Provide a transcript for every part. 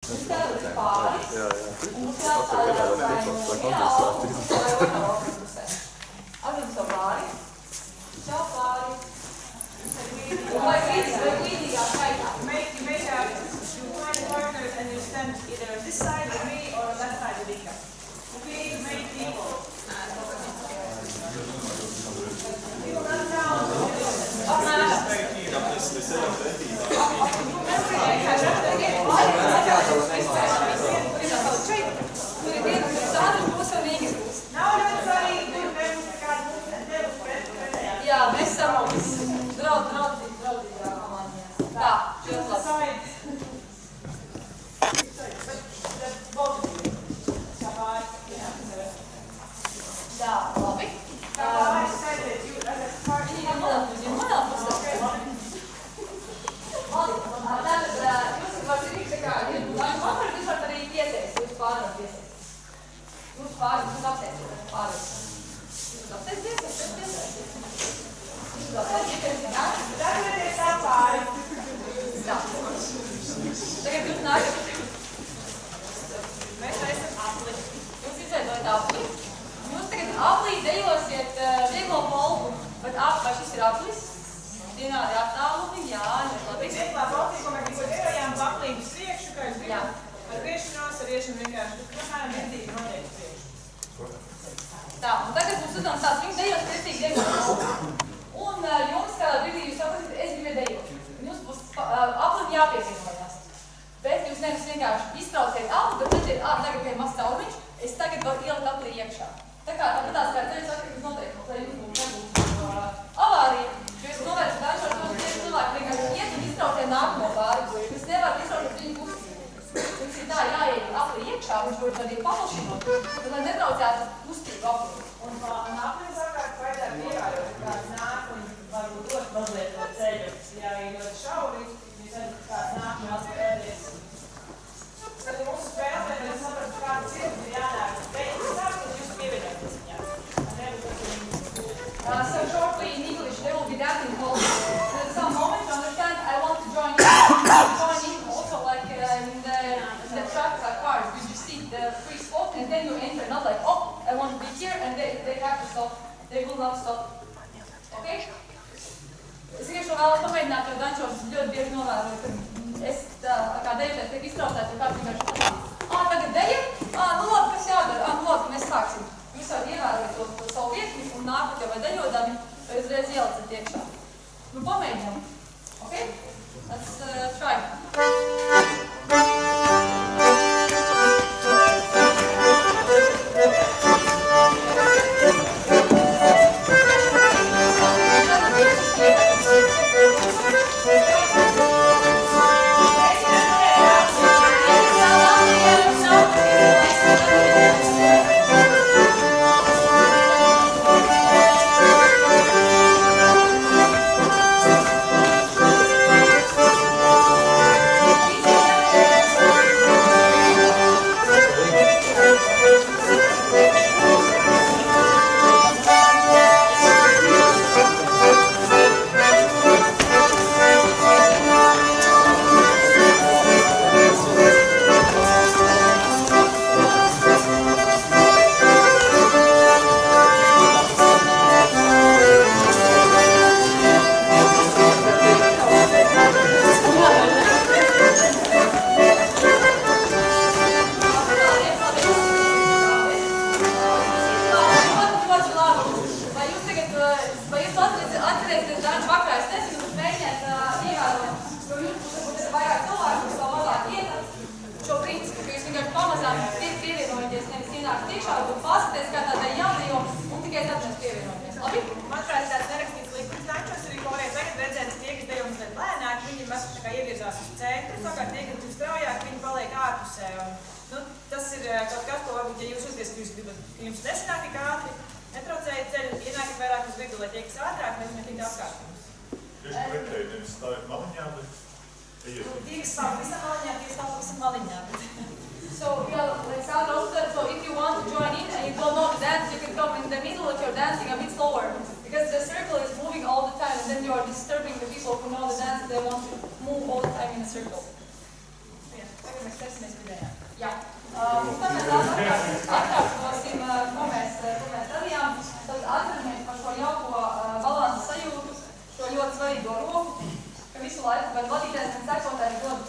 Mums jābūt pāris. Un mums Atradam savu pāri. Čau pāri. Vai līdzīgā skaitā? You make you find the partners and you stand either this side with me or that side with Ika. Okay, you make people. People run down. Now everybody do them Jā, mēs esam draudzīgā komandā. Tā, šeit labi. Tā, labi. Viņam manā pusē. Jūs varat arī arī pieteikt, jūs pārvarat pieteikt. Jūs apsēsiet pārvarat. Jūs apsēsiet, Tagad jūs nākat. Mēs esam apli. Jūs izveidojat apli. Jūs tagad aplī dejosiet vieglo polku, bet vai šis ir aplis? Vienādi attālumi, jā, labi. Vieglā polka, ko mēs tikko dejojām, paplīt uz priekšu, kā jūs gribat. Ar griešanos, ar iešanu vienkārši. Tas mēram virdīgi notiek uz priekšu. Tā, un tagad mums uzdevums tāds, viņi dejos pretīgi vieglo polku. Un jums kādā brīdī jūs sapratat, es gribēju dejot. Jums būs aplim jāpievienojās. Bet jūs nevis vienkārši iztrauciet apli, bet redziet, tagad ir mazs cauriņš, es tagad varu ielikt aplī iekšā. Tā kā tāpatās kā ceļas atkarības noteikums, lai jums nebūtu avārija, jo jūs novēršat dažkārt tos tieši cilvēki vienkārši iet un iztrauciet nākamo pāri. Jūs nevarat iztrauciet viņu kustību. Jums ir tā jāiet aplī iekšā, viņš var arī paplašinot, bet lai netraucētu kustību aplī. Un apli savukārt vajadzētu ievērot, kāds nāk un varbūt dot mazliet to ceļu. Ja ir ļoti šauri, jūs redzat, kāds nāk un atspēdies. Tad mūsu spēle, lai mēs saprastu, kāds ir jānāk. Beidz sākt, un jūs pievienoties viņām. So shortly in English, there will be dancing calls. There's some moment to understand, I want to join in also like in the traffic cars. You just see the free spot and then you enter, not like, oh, I want to be here and they have to stop. They will not stop. Okay? Es vienkārši vēlos pamēģināt, jo dančos ļoti bieži novēroju, ka es kā dejotājs tiek iztraucēts, un kāds vienkārši pasakīs. Tagad deja? Nu labi, kas jādara? Nu labi, mēs sāksim. Jūs varat ievērot to savu vietni un nākat jau vai dejodami, vai uzreiz ielicat iekšā. Nu pamēģinām. Okay? Let's try. So if you want to join in and you don't know the dance, you can come in the middle if you're dancing a bit slower. Because the circle is moving all the time and then you are disturbing the people who know the dance, they want to move all the time in a circle. Yeah. ka mēs ķersimies vidējā. Jā. Un tad mēs atkārtosim, ko mēs darījām. Tad atceramies par šo jauko balansa sajūtu, šo ļoti svarīgo roku, ka visu laiku gan vadītājs, gan sekotāji dod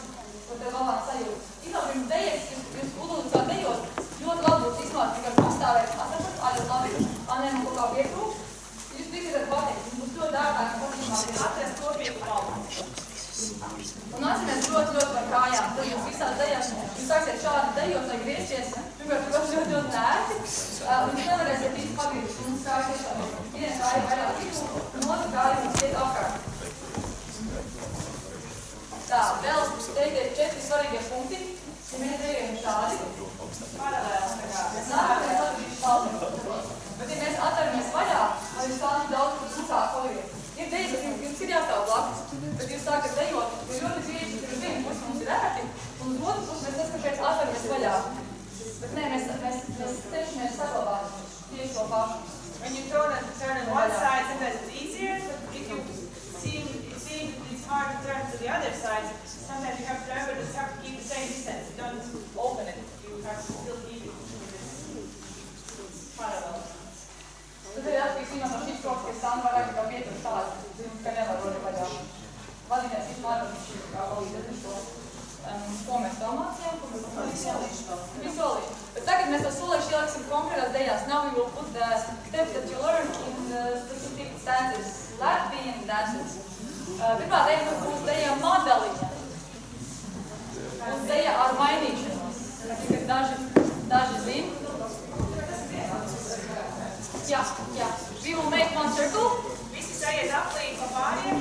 šo te balansa sajūtu. Izlaupījums dejas, jūs uzlūdzāt dejot, ļoti labi būs izmāt, tikai pastāvēt, atcerot, labi, Anē man kaut kā piekrūk. Jūs drīkstat pateikt, jums būs ļoti dārgāk, un atrast kopīgu balansu. Un atceramies ļoti par kājām. Tad jūs visās dejās, jūs sāksiet šādi dejot, lai griezties, pirmkārt, ļoti nērti, un jūs nevarēsiet īsti pagrīzt, un mums kājas iešādi. Viena kāja vairāk vidū, un otra kāja mums iet apkārt. Tā, vēl teikt ir 4 svarīgie punkti. Ja mēs dejojam šādi, paralēli tā kā. Mēs nākamais atgrīšu paldies. Bet, ja mēs atceramies vaļā, vai jūs tādi daudz sūcāk paliek. Ir dejas, bet jums ir jāstāv blakus, bet jūs sākat dejot, jo ļoti grieži, ka uz vienu pusi mums ir ērti, un uz otru pusi mēs neskaties atceramies vaļā. Bet nē, mēs cenšamies saglabāt tieši to pašu. When you turn on one side, sometimes it's easier, but if you see it's hard to turn to the other side, sometimes you have to remember that you have to keep the same distance. You don't open it, you have to still keep it parallel. Tad ir atkarīgs no šīs rokas, ka Sandra vairāk kā pietur šādi, ka nevar rodi vaļā. Vadītājs izmēr, viņš ir kā palīdzēt šo, ko mēs vēl mācījām, ko mēs solīšu. Bet tagad mēs to solīšu ieliksim konkrētās dejās. Now we will put the steps that you learn in specific stances, Latvian dances. Pirmā deja būs deja madaliņa. Būs deja ar mainīšanos. Tikai daži zin. Jā. We will make one circle. Visi sajiet aplīgi pa pāriem.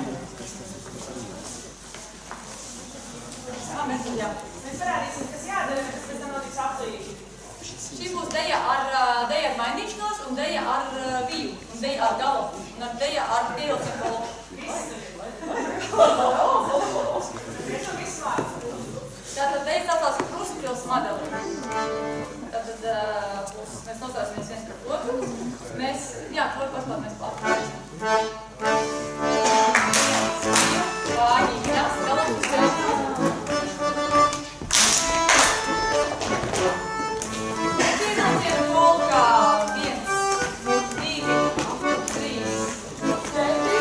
Mēs parādīsim, kas jādara, kas pēc tam notiks aplīgi. Šī būs deja ar mainīšanos un deja ar vīju, un deja ar galopu, un deja ar pievilciem galopu. Tātad deja tātās Krustpils madali. Tātad mēs nostāsimies viens par otru. Mēs, jā, to var paspāt mēs pārāk. Vāņīņās, galopu sēžu. Pienācienu polkā 1, 2, 3, 4,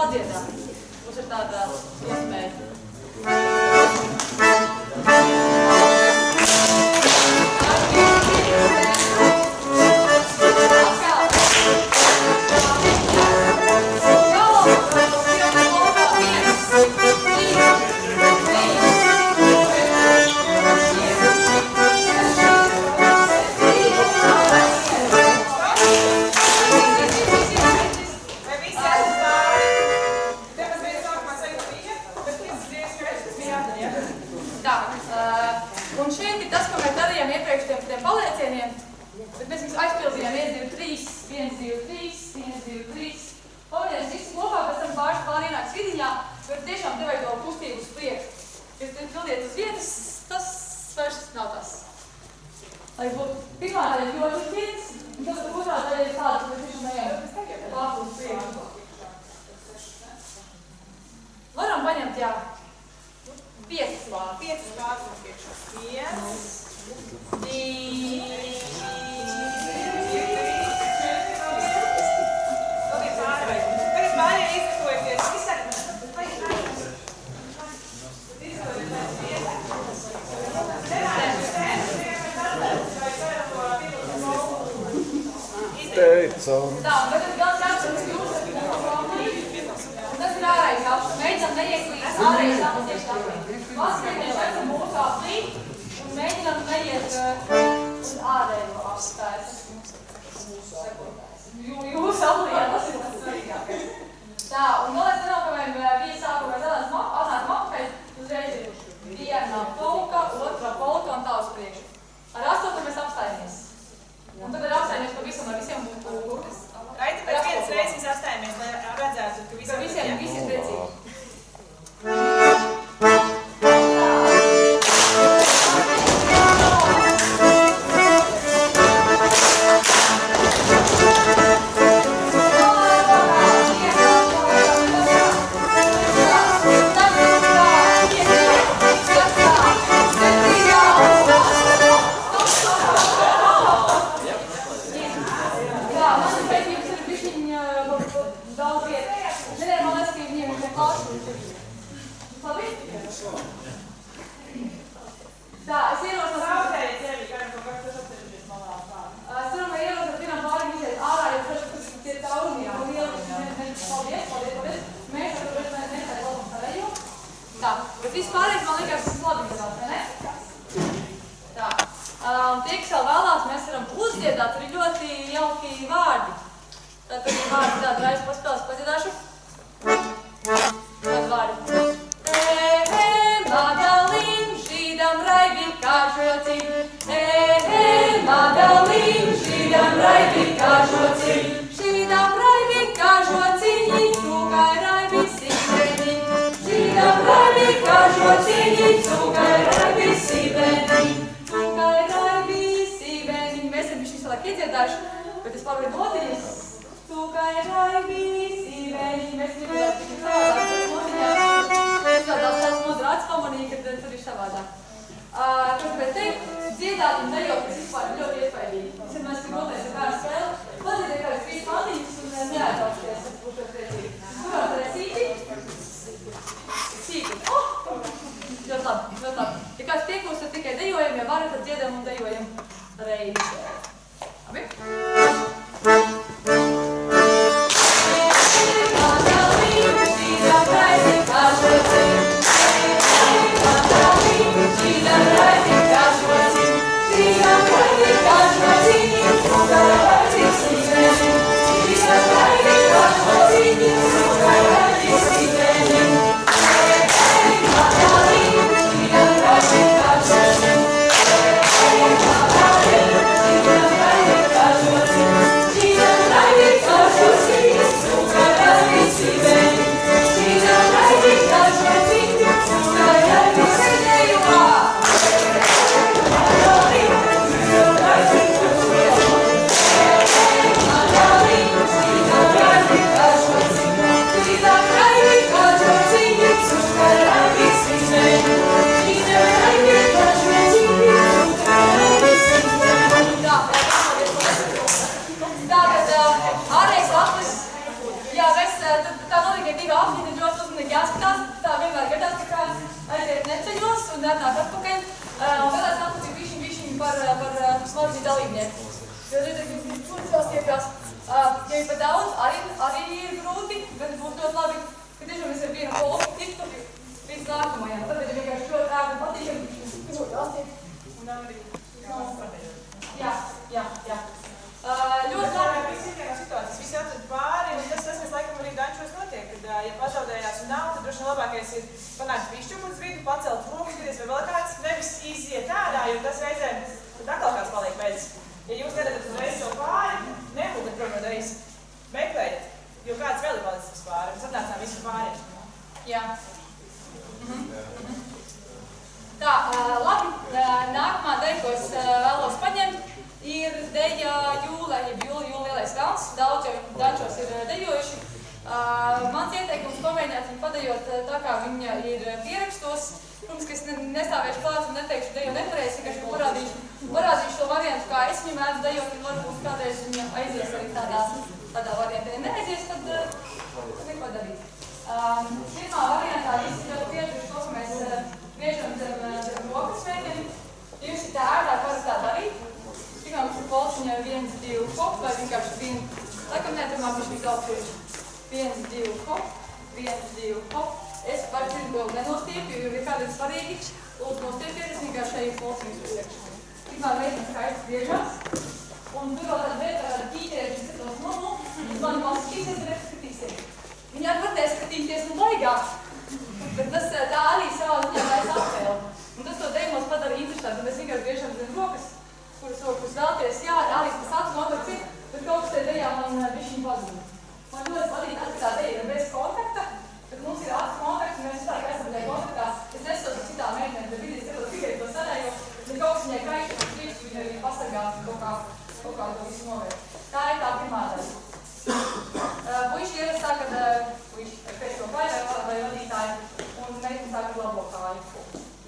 padziedāt. Mums ir tāda iespēja. Varam paņemt, jā, 5 slāpes. 5 slāpes priekšā. 1, 2, 3, 4, 5. Tagad pārējie izgatavoties. Teicam. Tā, un tagad gan jāsaka, jūs tas ir ārējais aplis. Mēģinām neieklīt ārējais aplis tieši tāpēc. Paskatieties, esam mūsu aplī un mēģinām neiet uz ārējo aplis. Tā es esmu mūsu sekotājs. Jūsu aplī, jā, tas ir tas svarīgākais. Tā, un vēl es nenokavējam bija sākumā atnāk mapai, uzreiz ir viena polka, otra polka un tā uz priekšu. Ar 8 mēs apstājamies. Un tad ar apstājamies pavisam ar visiem būtu. Raiti, pēc vienas reizes daudz vietas. Nē, man liekas, ka viņiem ir klāsts. Labi? Tā, es ierosinu... Raudējiet sevi, kā jau kaut kas atceļamies malā pāri. Es varu ierosinu vienam pārim iziet ārā, jo tas ir caurumi, ja un ielikšu. Paldies. Mēs varam nesēt labam savējo. Tā, bet vispārējais man liekas, tas labi izvēlēt, vai ne? Tā. Tie, kas vēl vēlās, mēs varam uzdziedāt, tur ir ļoti jauki vārdi. Tātad ir vārdi tādi reiz paspēles padziedāšu. Tādi vārdi. Madalīn, šīdam raibi kāšocim. Madalīn, šīdam raibi kāšocim. Šīdam raibi kāšociņi, cūkai raibi sīveni. Šīdam raibi kāšociņi, cūkai raibi sīveni. Cūkai raibi sīveni. Mēs esam bišķi salāk iedziedājuši, bet es pārvēju notiņas. Cūkai raibi sīveni. Mēs gribētu tikai savādāk notiņās. Izvēlētās tāds modrāts pamanīja, ka tur ir savādāk. Kas gribētu teikt, dziedāt un dejot, kas vispār ir ļoti iespaidīgi. Es vienmēr esmu noteikti ar kādu spēli. Padziediet kādas 3 pantiņas un neaizaušties, es būšu priecīgi. Kurāt arī sīki? Sīki. Ļoti labi, ļoti labi. Ja kāds piekūst, tad tikai dejojam, ja varat, tad dziedam un dejojam reizi. Labi?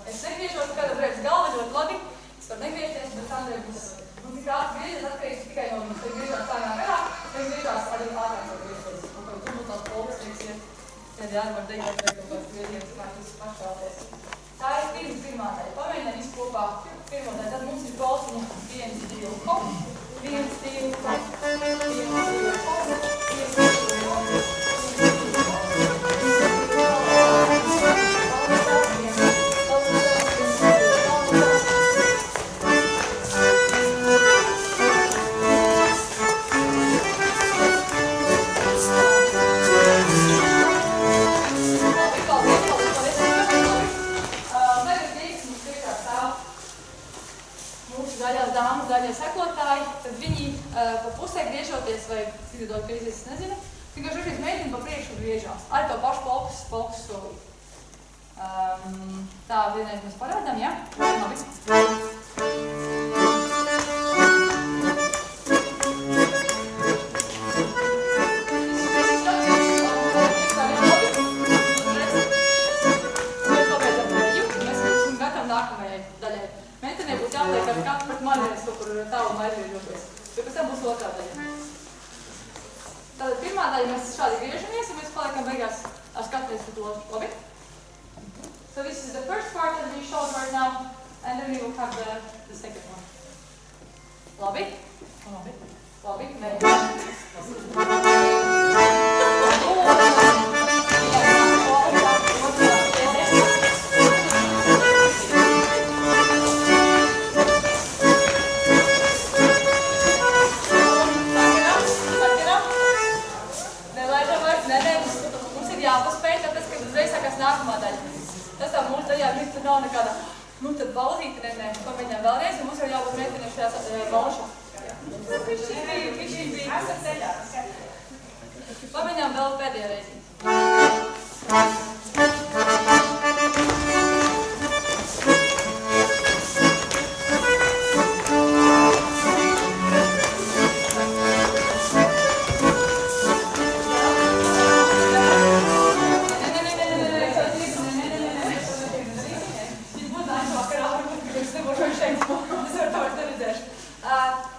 Es negriežos kādā brīdī galva ļoti labi, es varu negriezties, bet Sandra būs. Un cik ātri griežas atkarīgs tikai no mums. Tad griežās tā kā garāk, tad griežās arī ātrāk var griezties. ir jāvar dejot vai kaut kāds grieziens, kā jūs pašvēlties. Tā ir pirmā daļa. Pamēģinām visu kopā pirmo daļu. Tad mums ir balsiņa 1, 2, hop, 1, 2, hop, 1, 2, hop, 1, 2, hop, daļai sekotāji, tad viņi pa pusē griežoties vai izvedot krīzes, es nezinu, vienkārši šoreiz mēģina pa priekšu griežās. Ar to pašu polkas solīt. Tā vienreiz mēs parādām, ja? Labi. Meitenei būtu jāliek ar katru pret manēs kaut kur tālu aizgriežoties, jo pēc tam būs otrā daļa. Tātad pirmā daļa mēs šādi griežamies, un mēs paliekam beigās ar skatries pret otru. Labi? So this is the first part that we showed right now, and then we will have the second one. Labi? Labi. Labi. Mēģinām. Jāpaspēj, tāpēc, ka uzreiz sākās nākamā daļa. Tas tā mūsu daļā tur nav nekāda, tad balzīte, pamēģinām vēlreiz, un mums jau jābūt meitenē šajā balša. Viņš bija. Pamēģinām vēl pēdējā reizi.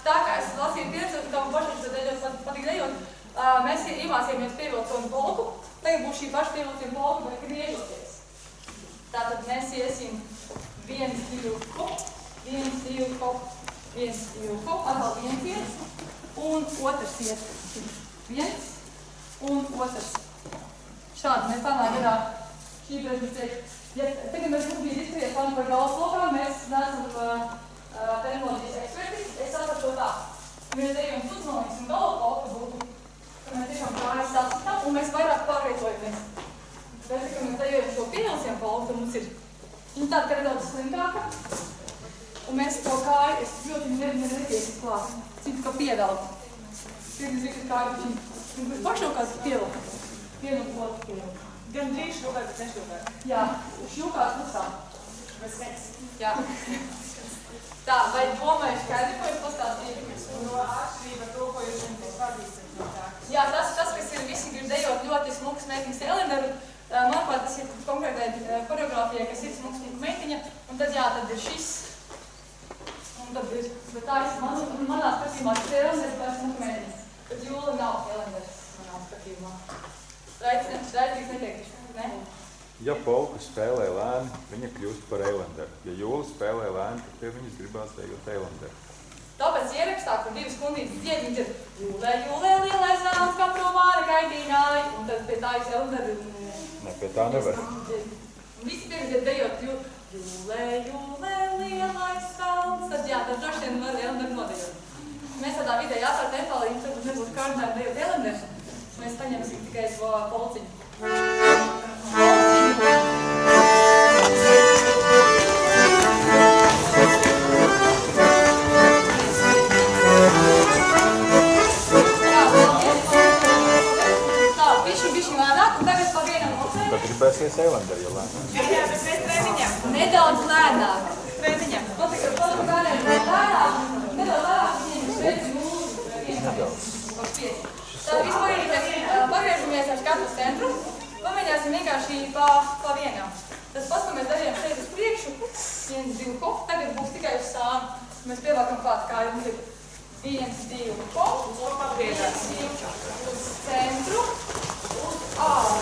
Tā kā es lasīju pieredzot, kā man pašai patīk dejot, mēs iemācījāmies pievilcojumu polku. Tagad būs šī paša pievilcojuma polka, bet griežoties. Tātad mēs iesim 1, 2, hop, 1, 2, hop, 1, 2, hop, atkal viens iet, un otrs iet. Viens, un otrs. Šādi mēs panāk garā šī prezentācija. Ja tagad mēs būtu izskries par galvas lokām, mēs neesam terminoloģijas eksperti, es sapratu to tā. Mēs dejam sudzinājums un galva polka būtu, ka mēs tiešām kājas sasitām un mēs vairāk pārvietojamies. Bet, ka mēs dejojam šo pievilcienu polku, tad mums ir tāda, ka ir daudz slinkāka. Un mēs to kāju, es ļoti netiesis klāt, citu kā pievelku. Pirms kāju viņu pašaukās pievelku. Vienu un otru pievelku. Gan drīz šļūkās, bet nešļūkās. Jā, šļūkās pusā. Bez seks. Jā. Tā, vai domāju skaidri, ko es pastāstīju? No atšķirība to, ko jūs jums pazīstat no tā. Jā, tas, kas ir visi grib dejot ļoti smuks meitiņas Elenderu. Manuprāt, tas ir konkrētai koreogrāfijai, kas ir smuks meitiņa. Un tad jā, tad ir šis. Un tad ir, bet tā ir manā skatījumā, tas ir Elenders, tā ir smuka meitiņa. Bet Jūla nav Elenders manā skatījumā. Raidīgs neteiktiši, ne? Ja polka spēlē lēni, viņa kļūst par Eilenderu. Ja Jūla spēlē lēni, tad pie viņas gribās dejot Eilenderu. Tāpēc ierakstā, kur 2 skundītes dzied, viņas ir Jūlē, Jūlē, lielais zāles, kā provāra gaidīnāji. Un tad pie tā ir Eilenderu. Ne, pie tā nevar. Visi piegdzied dejot Jūlē, Jūlē, lielais zāles. Tad jā, tad droši vien var Eilenderu nodejot. Mēs tādā vidē jāsār tempā, lai jums tad nebūtu kārdinājumi dejot Eilenderu. Mēs paņemsim tikai to polciņu. Bišķi lēnāk, un tagad pa vienam nocēju. Bet gribēsies Eilenderu, ja lēnāk. Jā, bet mēs treniņam. Nedaudz lēnāk. Treniņam. Patīk, ka lēnāk, nedaudz lēnāk, viņiem šeit mūsu Nedaudz. Tā vispār mēs pagriežamies ar skatu centru, pamēģināsim vienkārši pa vienam. Tas pats, ko mēs darījām šeit uz priekšu, 1, 2, hop, tagad būs tikai uz sānu. Mēs pievākam klāt, kā jums ir 1, 2, hop, 1, 2, uz centru, uz āru.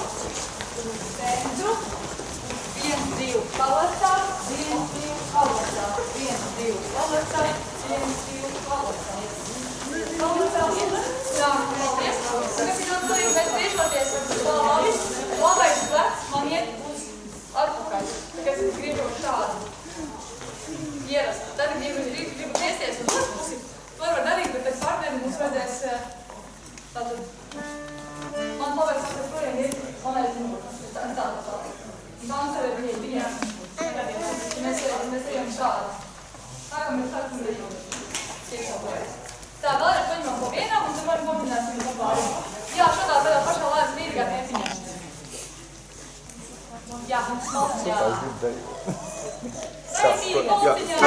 zelta tālāk. Dansē viņiem. Mēs ejam šādi. Tā kā mēs sākam rīkot. Iekšāpējas. Tā, vēlreiz paņemam po vienam un tad varam kombinēsim viņu labāk. Jā, tādā pašā lēs mīrīgā tieciņā. Jā, malciņā. Taisīgi, malciņā.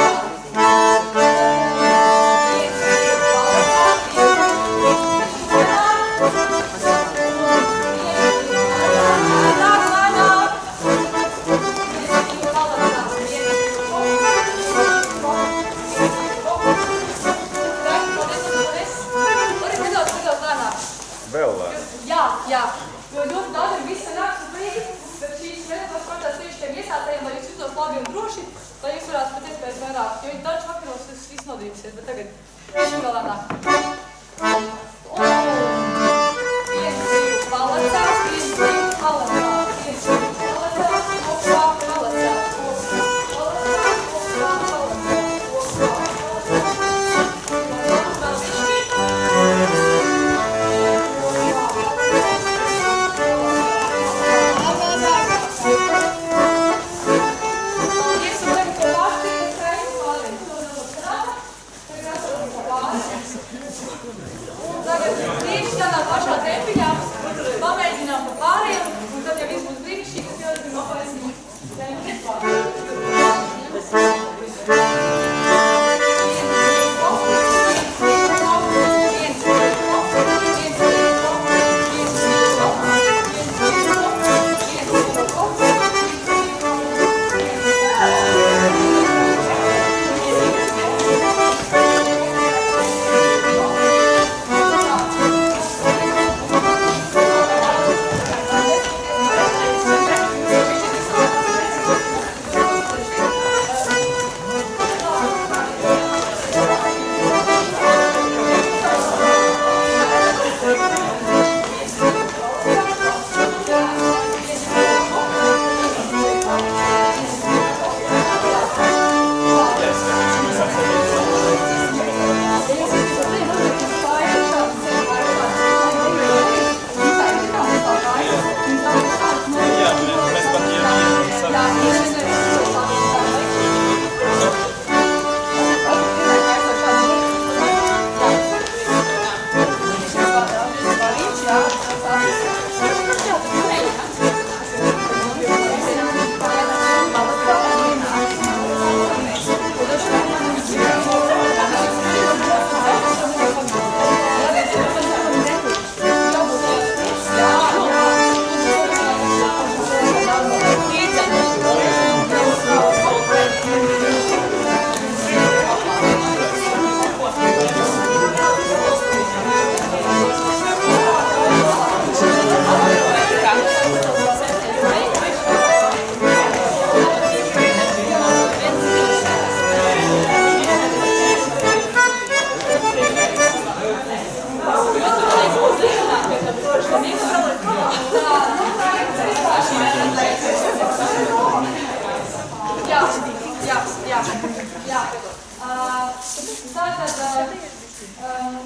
Jā, jo ļoti daudz ir viss sanāks uz brīdi, bet šīs meditācijas procesas tieši tiem iesācējiem, lai jūs jūtos labi un droši, lai jūs varētu pēc iespējas vairāk, jo daudz vakaros tas viss nodījusies, bet tagad šim vēl lēnāk. Un 1, 2, palecās, 1, 2, palecās, 1, 2, palecās, kopā, palecās, kopā, palecās, kopā, palecās, kopā, pašā tempiņā, pamēģinām pa pāriem, un tad, ja viss būs brīnišķīgi, tad jau esam apaisim tempiņu pāriem.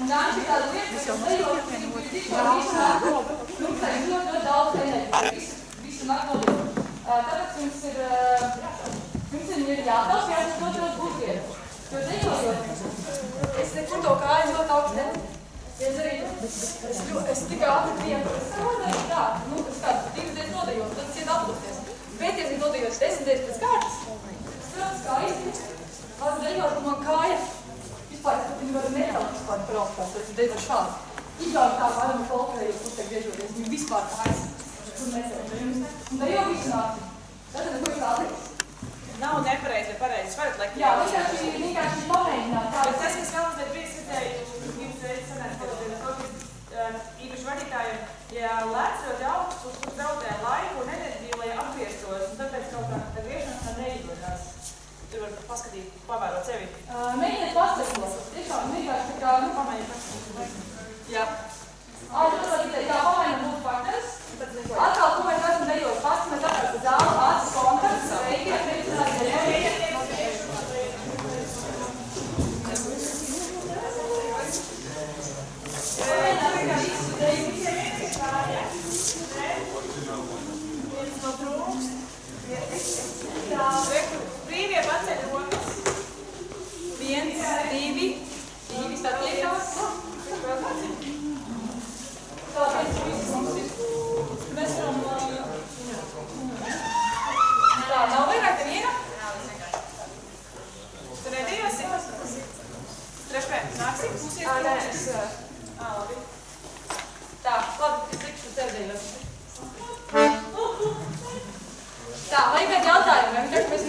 Nāči tāda lieta, ka dejot, jums arī ļoti daudz enerģijas, visu nāk nodot. Tāpēc jums ir jātaup, jāsas ļoti būtvietu. Jo dejojot, es nekur to kāju ļoti augstu neticu. Ja es tikai ātri vienu, es saprotu, tā, es kādu 2 reizes nodejot, tad ciet atpūsties. Bet, ja es nodejot 10 reizes pēc kārtas, es saprotu, kā īsti, var dejot, un man kāja vispār, es pat viņu varu necelt vispār par augstās, tad es deju šādi. Igauni tā varam folklējot, kur tiek griežoties, viņu vispār kājas, kur necelt. Un dejo visu nāci. Tātad, ko jūs atliks? Nav nepareizi vai pareizi, varat likt. Jā, vienkārši pamēģināt. Bet tas, kas vēlas, bet bija redzēju, jums reizes sanāca, ka īpaši vadītājiem, ja lēc ļoti augsts, kur zaudē laiku un enerģiju, lai atgrieztos, un tāpēc kaut kā tā griešanās tā neizgodās. Tur var paskatīt, pavērot sevi. Mēģiniet pasekot. Tiešām vienkārši tā kā, pamēģināt. Jā. Pamēģināt būt partneris. Atkal, ko mēs esam dejot pats, mēs atkārt zāli, acis kontakts, sveiki, atreicināt dejot. Pamēģināt visu deju.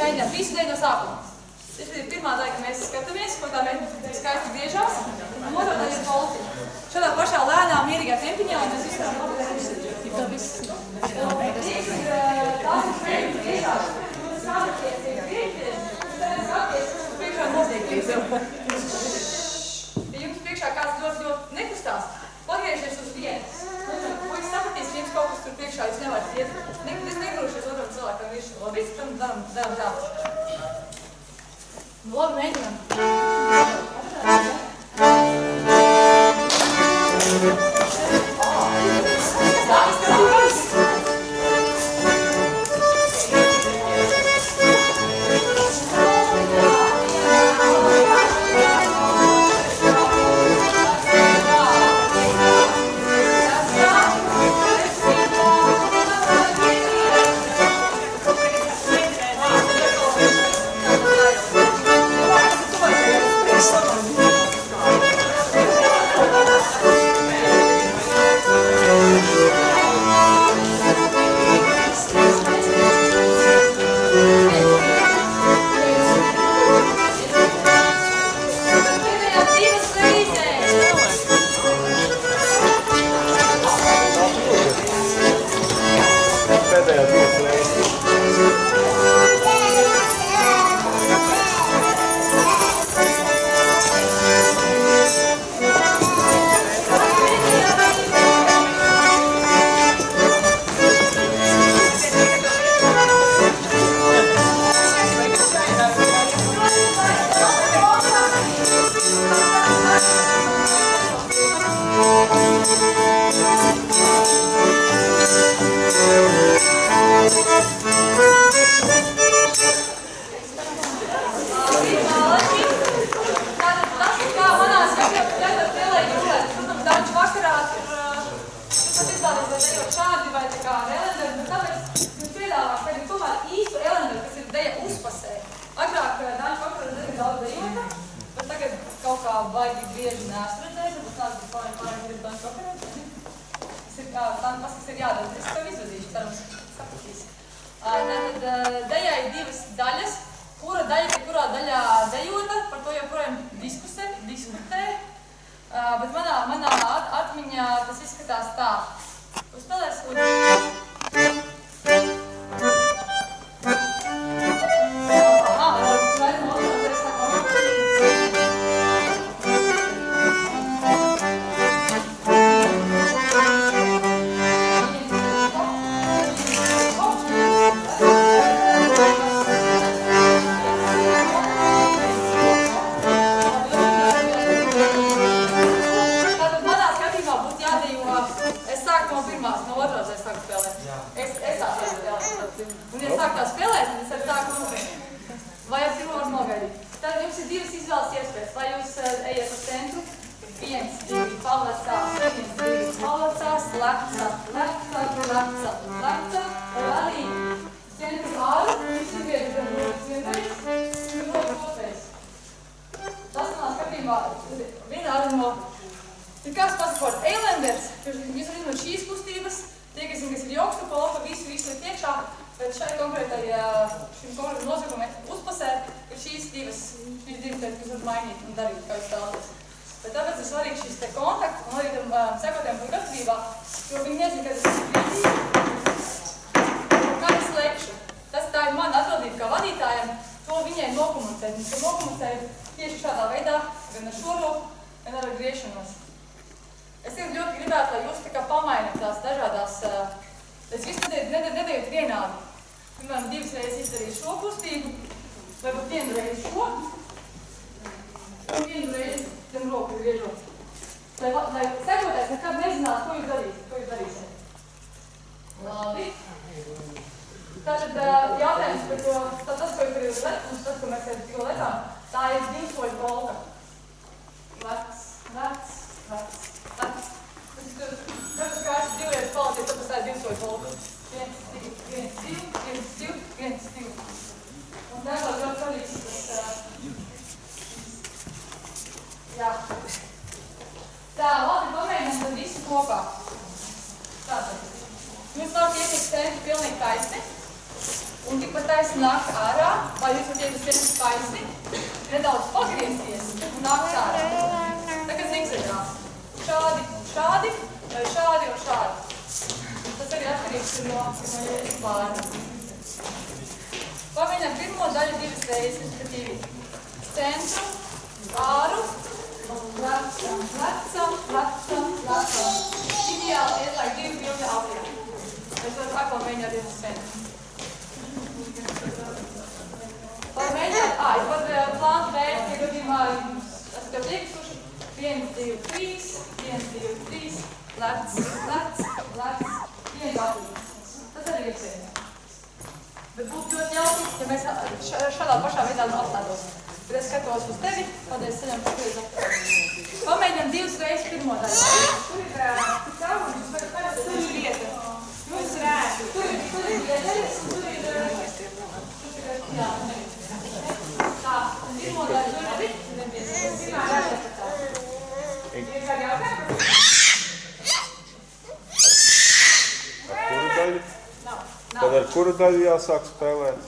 mēģināt visu daļu no sākuma. Tas ir pirmā daļa, ka mēs skatāmies, ko tā meitene skaisti griežās, un otrā daļa ir policiņa. Šādā pašā lēnā, mierīgā tempiņā, un mēs visi varam labāk. Tās ir mēģināt griežās. Jūs skatāties, ir griežties, jūs skatāties, priekšā notiek. Ja jums priekšā kāds ļoti nekustās, pagriežties uz vietas. Ko jūs sapratīs, ja jums kaut kas tur priekšā jūs nevarat iet? Negrūšies otram cilvēkam virsū. Labi, tam daram tā. Nu, labi, mēģinām. Tā, labi, pamēģinām tad visu kopā. Tātad, jūs varat ietikt centru pilnīgi taisni. un tikpat taisni nākt ārā, vai jūs varat iet uz skaisti, nedaudz pagriezties un nākt ārā. Tā kā zigzagā. Šādi, šādi, vai šādi un šādi. Tas arī atkarīgs no jūsu plāna. Pamēģinām pirmo daļu divas reizes, respektīvi centru, āru, lecam, lecam, lecam, lecam. Ideāli iet, lai divi bildi apjām. Es varu atkal mēģināt iet uz centru. Pamēģināt, es varu plānu veikt, ja gadījumā esat jau tiekuši. 1, 2, 3, 1, 2, 3, lec, lec, lec, 1 apjām. Tas arī ir iespējams. Bet būtu ļoti jauki, ja mēs šādā pašā veidā apstātos. Kad es skatos uz tevi, paldies saņem pareizi apstāties. Pamēģinām divas reizes pirmo daļu. Tur ir caurumis, tur ir vieta. Jums ir ēka. Tur ir iedeļas un tur ir... Jā, tā, pirmo daļu tur ir pirmā daļa. Ir kādi jautājumi? Ar kuru daļu? Nav. Tad ar kuru daļu jāsāk spēlēt?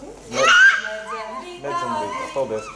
Nedzem rītā. Paldies.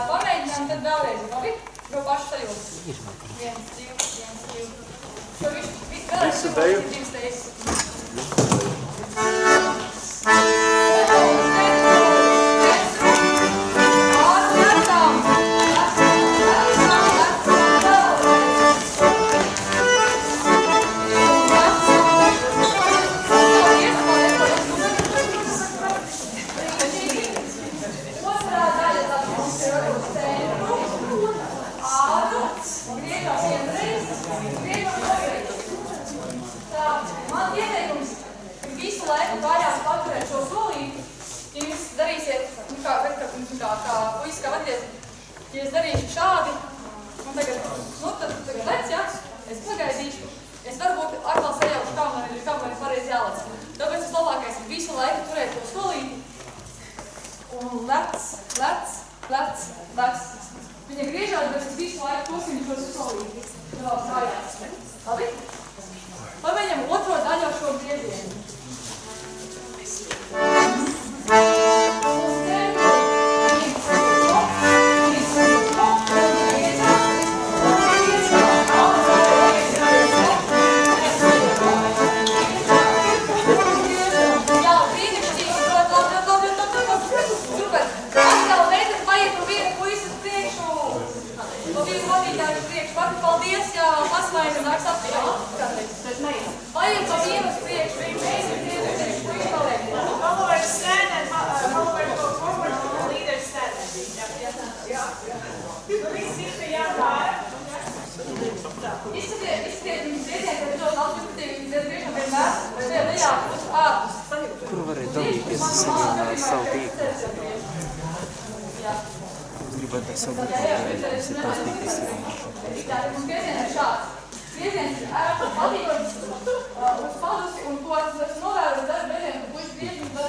Pamēģinām tad vēlreiz, labi? Šo pašu sajūtu. 1, 2, 1, 2. Šo visu vēlreiz divas reizes. Ja es darīšu šādi, un tagad lec, ja? Es pagaidīšu, es varbūt atkal sajaušu kam man ir pareizi jālec. Tāpēc tas labākais ir visu laiku turēt to solīti. Un lec, lec, lec, lec. Viņa griežās, bet es visu laiku klusinu šo solīti. Vēl kājās. Labi? Pamēģinām otro daļu ar šo griezienu. Paldies, jā, paslēdzi nāks apkārt. Paiet pa vienu uz priekšu, viņš paliek. Follower standard, follower to forward, leader standard. Jā. Tur viss ir jāpāra. Izskatiet viņas griezieni, kad ļoti alternatīvi viņas griežam vienmēr, vai tie lielāk uz ārpus. Kur varēja dalīties ar savu tīklu? Gribētu ar savu tīklu, tas ir tās tīklis. Tātad mums grieziens ir šāds. Grieziens ir ārpus patīkots uz padusi, un ko es novēru darbu reizēm, ka puiši griež, viņš var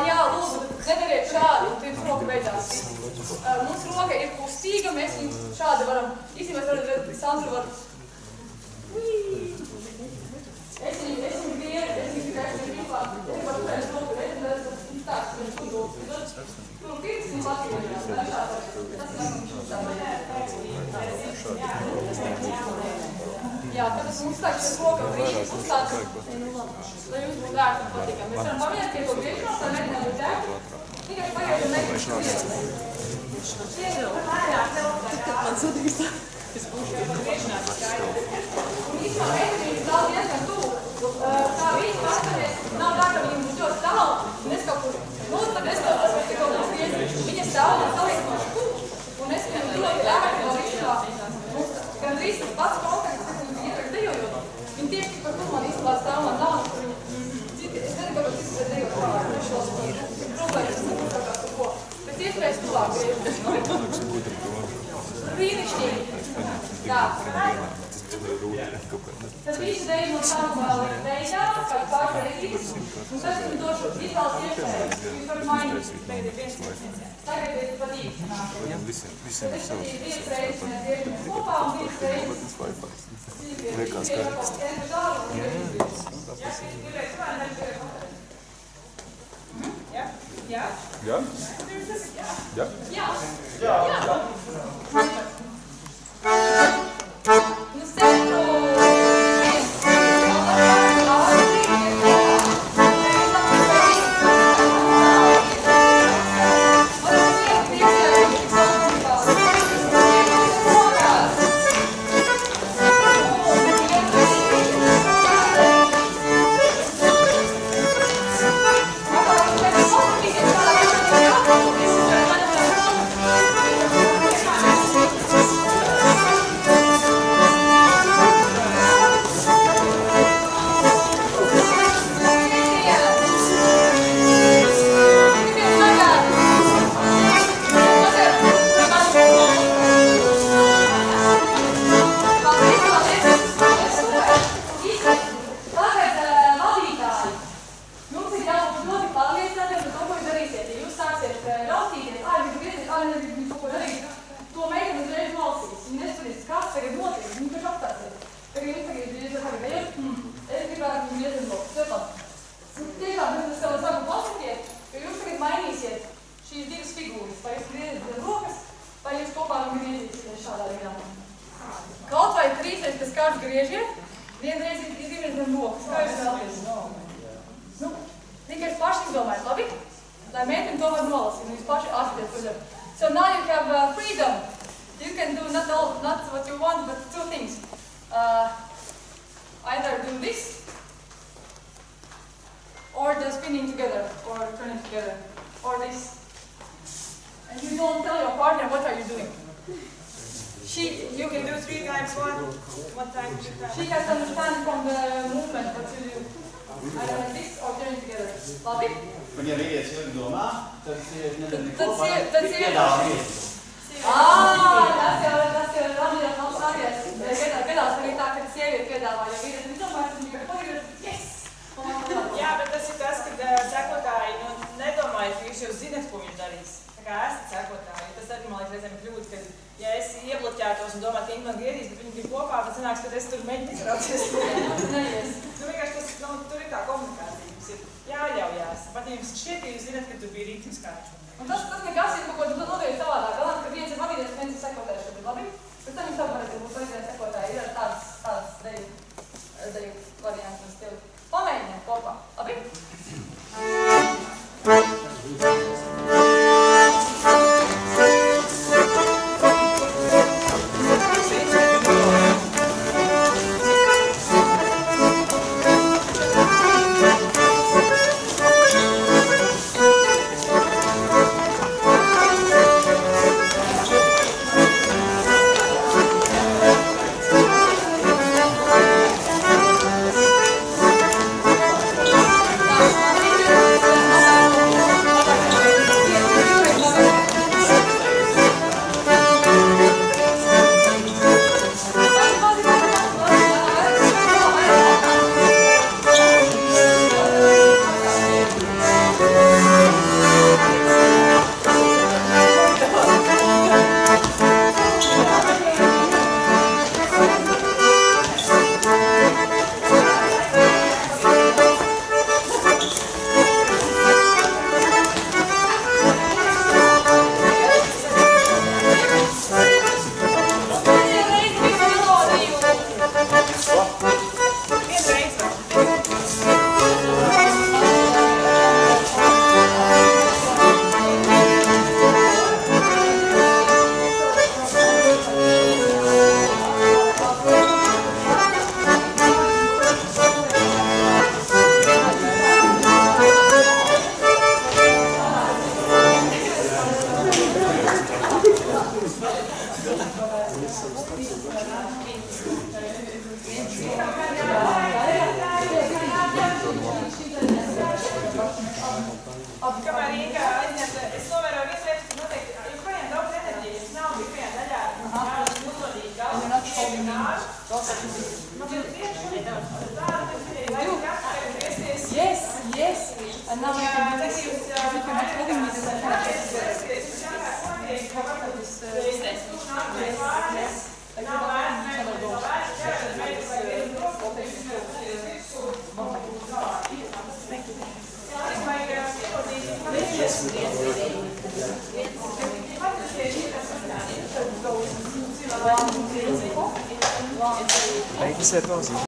Jā, lūdzu, nedariet šādi, un pirms roka beidzās. Mums roka ir kustīga, mēs viņu šādi varam, īstenībā varam, Sandra var. Es viņu vieru, es viņu tikai vispār, es varu turēt roku, es tāds, ka tur pirms viņu atgriežās, jā, tāpēc mums tā, ka roka brīdis uzstāts, lai jūs būtu vērts un patīkami. Mēs varam pamēģināt pie to griežos, lai mēģināt būt ģēku, tikai pagaidām mēģināt griežos. Un īstenībā meitenības vēl diezgan tuvu. Tā viņi paskaties, nav tā, ka viņiem būs ļoti tālu, un es kaut kur, tad es kaut kur griežu. Viņa stāv un salīdzinoši tuvu, un es viņam ļoti ērti vēl īstenībā. Mums gan drīz tas pats kontakts, kas mums bija ietrakt dejojot. Viņi tieši tik par to man īstenībā stāv man nav, kur viņi, es nezinu, kāpēc cits ir dejot tālāk, viņš vēl problēmas, es nebūtu kā par ko. Pēc iespējas tuvāk griežu. Brīnišķīgi. Tā. Tad visu deju no sākumā veidā, kā pārvarītas, un tad viņi došu izvēles iespējas. Jūs varat mainīt. Tagad ir pat īsti nākamā. Tad es tad ir viens reizes mēs griežamies kopā un viens reizes. Liekas, ka Jā? Jā? Jā? Jā. Nu, centru. So now you have freedom. You can do not what you want, but two things. Either do this, or the spinning together, or turning together, or this. And you don't tell your partner what are you doing. You can do 3 times one time, 2 times. She has to understand from the movement what you do. Either like this or turning together. Labi? Un ja vīrietis ļoti domā, tad sievietes nedara neko, Tad piedāvā vietu. Tas jau Ramīļa nav sācies. Gadās arī tā, ka sieviete piedāvā, ja vīrietis nedomājas, viņi tikai pagriez, yes! Jā, bet tas ir tas, kad sekotāji nedomāja, ka jūs jau zinat, ko viņš darīs. Tā kā esat sekotāji. Tas arī, man liekas, reizēm kļūda, ka ja es iebloķētos un domātu, ka viņi man griezīs, bet viņi grib kopā, tad sanāks, ka es tur mēģinu izrauties. Neies. Vienkārši tas, tur ir tā komunikācija. Jums ir jāļaujās. Pat ja jums šķiet, ka jūs zināt, ka tur bija rītums kārš. Un tas nekas ir kaut ko nodarīt savādāk. Galvenais, ka viens ir vadīties, viens ir sekotājs šobrīd, labi? Pēc tam jums apvarēt, ka būs vajadzēja sekotāji. Ir tāds deju variants un stili. Pamēģiniet kopā, labi? Kamēr Inga aizņem, es novēroju viens lietas, ka noteikti, joprojām daudz enerģijas nav pirmajā daļā, uzvadīt galvu, nāšu. Yes, yes. And now we can do this. You can have holding me this and Aí que você é igualzinho.